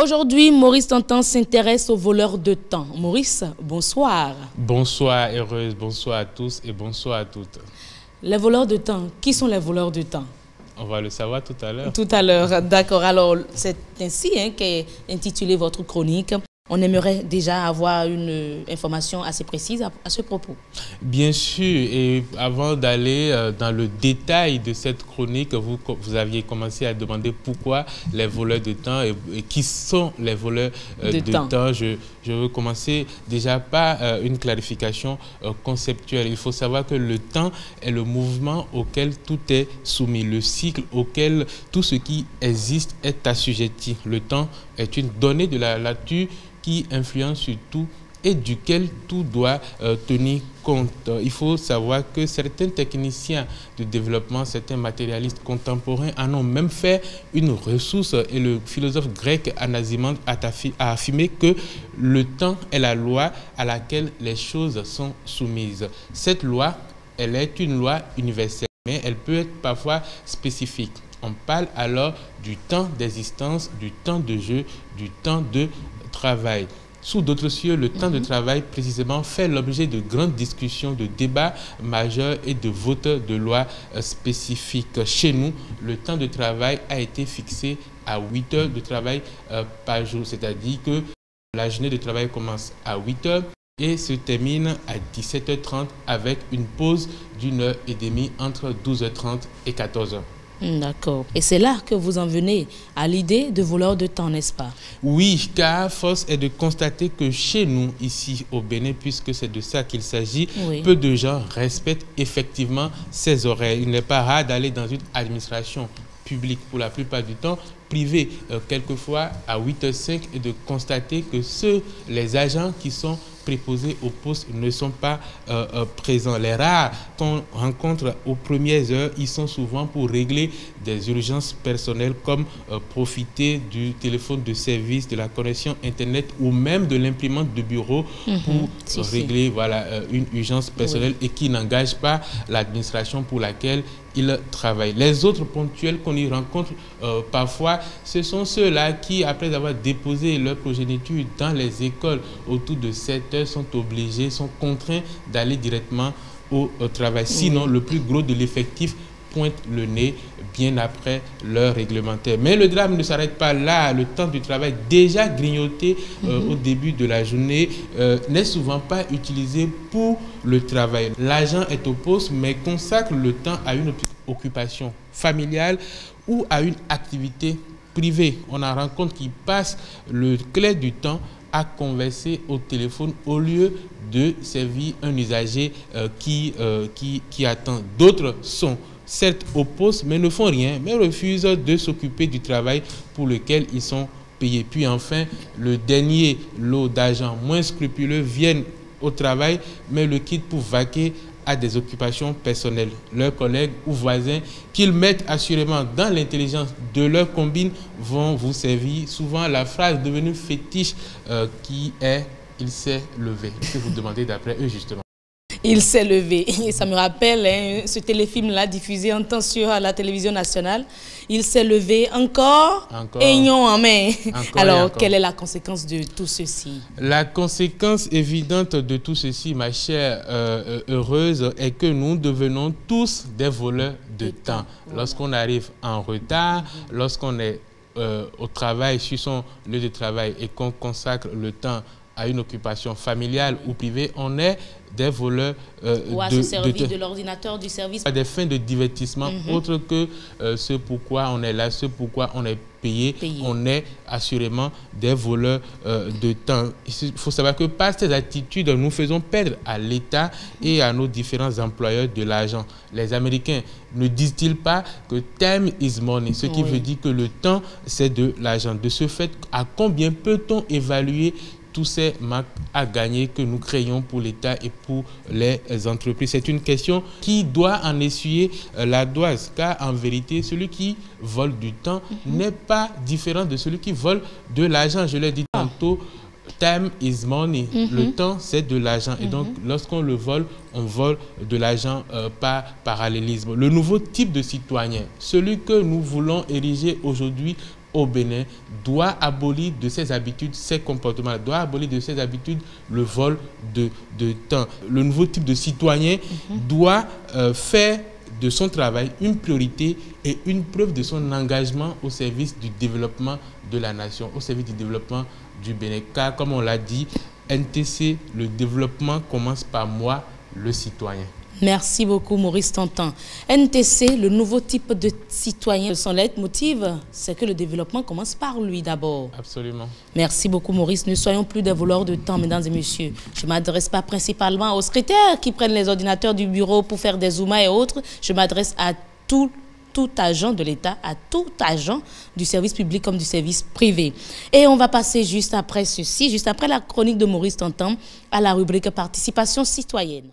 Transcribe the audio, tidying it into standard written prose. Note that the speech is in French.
Aujourd'hui, Maurice Tantan s'intéresse aux voleurs de temps. Maurice, bonsoir. Bonsoir, heureuse, bonsoir à tous et bonsoir à toutes. Les voleurs de temps, qui sont les voleurs de temps? On va le savoir tout à l'heure. Tout à l'heure, d'accord. Alors, c'est ainsi qu'est intitulée votre chronique. On aimerait déjà avoir une information assez précise à ce propos. Bien sûr, et avant d'aller dans le détail de cette chronique, vous aviez commencé à demander pourquoi les voleurs de temps et qui sont les voleurs de temps. Je veux commencer déjà par une clarification conceptuelle. Il faut savoir que le temps est le mouvement auquel tout est soumis, le cycle auquel tout ce qui existe est assujetti. Le temps est une donnée de la nature qui influence sur tout et duquel tout doit tenir compte. Il faut savoir que certains techniciens de développement, certains matérialistes contemporains en ont même fait une ressource, et le philosophe grec Anaximandre a affirmé que le temps est la loi à laquelle les choses sont soumises. Cette loi, elle est une loi universelle, mais elle peut être parfois spécifique. On parle alors du temps d'existence, du temps de jeu, du temps de travail. Sous d'autres cieux, le temps de travail précisément fait l'objet de grandes discussions, de débats majeurs et de votes de lois spécifiques. Chez nous, le temps de travail a été fixé à 8 heures de travail par jour, c'est-à-dire que la journée de travail commence à 8 heures et se termine à 17h30 avec une pause d'1h30 entre 12h30 et 14h. D'accord. Et c'est là que vous en venez à l'idée de voleur de temps, n'est-ce pas? Oui, car force est de constater que chez nous, ici au Bénin, puisque c'est de ça qu'il s'agit, peu de gens respectent effectivement ces horaires. Il n'est pas rare d'aller dans une administration publique, pour la plupart du temps privée, quelquefois à 8h05, et de constater que les agents qui sont préposés au poste ne sont pas présents. Les rares qu'on rencontre aux premières heures, ils sont souvent pour régler des urgences personnelles comme profiter du téléphone de service, de la connexion Internet ou même de l'imprimante de bureau pour régler une urgence personnelle et qui n'engage pas l'administration pour laquelle ils travaillent. Les autres ponctuels qu'on y rencontre parfois, ce sont ceux-là qui, après avoir déposé leur progéniture dans les écoles autour de 7 heures, sont obligés, sont contraints d'aller directement au travail. Sinon, le plus gros de l'effectif pointe le nez bien après l'heure réglementaire. Mais le drame ne s'arrête pas là. Le temps du travail déjà grignoté au début de la journée n'est souvent pas utilisé pour le travail. L'agent est au poste mais consacre le temps à une occupation familiale ou à une activité privée. On en rencontre qui passent le clair du temps à converser au téléphone au lieu de servir un usager qui attend. D'autres sont certes au poste, mais ne font rien, mais refusent de s'occuper du travail pour lequel ils sont payés. Puis enfin, le dernier lot d'agents moins scrupuleux viennent au travail, mais le quittent pour vaquer à des occupations personnelles. Leurs collègues ou voisins, qu'ils mettent assurément dans l'intelligence de leur combine, vont vous servir. Souvent, la phrase devenue fétiche qui est « il s'est levé ». Que vous demandez d'après eux, justement. Il s'est levé. Et ça me rappelle ce téléfilm-là diffusé en temps sur la télévision nationale. Il s'est levé encore. Aignon en main. Alors, quelle est la conséquence de tout ceci? La conséquence évidente de tout ceci, ma chère heureuse, est que nous devenons tous des voleurs de temps. Lorsqu'on arrive en retard, lorsqu'on est au travail, sur son lieu de travail, et qu'on consacre le temps à une occupation familiale ou privée, on est des voleurs ou à se servir de l'ordinateur du service. À des fins de divertissement, autre que ce pourquoi on est là, ce pourquoi on est payé. On est assurément des voleurs de temps. Il faut savoir que par ces attitudes, nous faisons perdre à l'État et à nos différents employeurs de l'argent. Les Américains ne disent-ils pas que time is money, ce qui veut dire que le temps, c'est de l'argent. De ce fait, à combien peut-on évaluer tous ces manques à gagner que nous créons pour l'État et pour les entreprises? C'est une question qui doit en essuyer la doise, car en vérité, celui qui vole du temps n'est pas différent de celui qui vole de l'argent. Je l'ai dit tantôt, time is money. Le temps, c'est de l'argent. Et donc, lorsqu'on le vole, on vole de l'argent par parallélisme. Le nouveau type de citoyen, celui que nous voulons ériger aujourd'hui au Bénin doit abolir de ses habitudes, ses comportements, doit abolir de ses habitudes le vol de temps. Le nouveau type de citoyen doit faire de son travail une priorité et une preuve de son engagement au service du développement de la nation, au service du développement du Bénin. Car comme on l'a dit, NTC, le développement commence par moi, le citoyen. Merci beaucoup Maurice Tantan. NTC, le nouveau type de citoyen, son leitmotiv, c'est que le développement commence par lui d'abord. Absolument. Merci beaucoup Maurice. Ne soyons plus des voleurs de temps, mesdames et messieurs. Je ne m'adresse pas principalement aux secrétaires qui prennent les ordinateurs du bureau pour faire des zoomas et autres. Je m'adresse à tout agent de l'État, à tout agent du service public comme du service privé. Et on va passer juste après ceci, juste après la chronique de Maurice Tantan, à la rubrique participation citoyenne.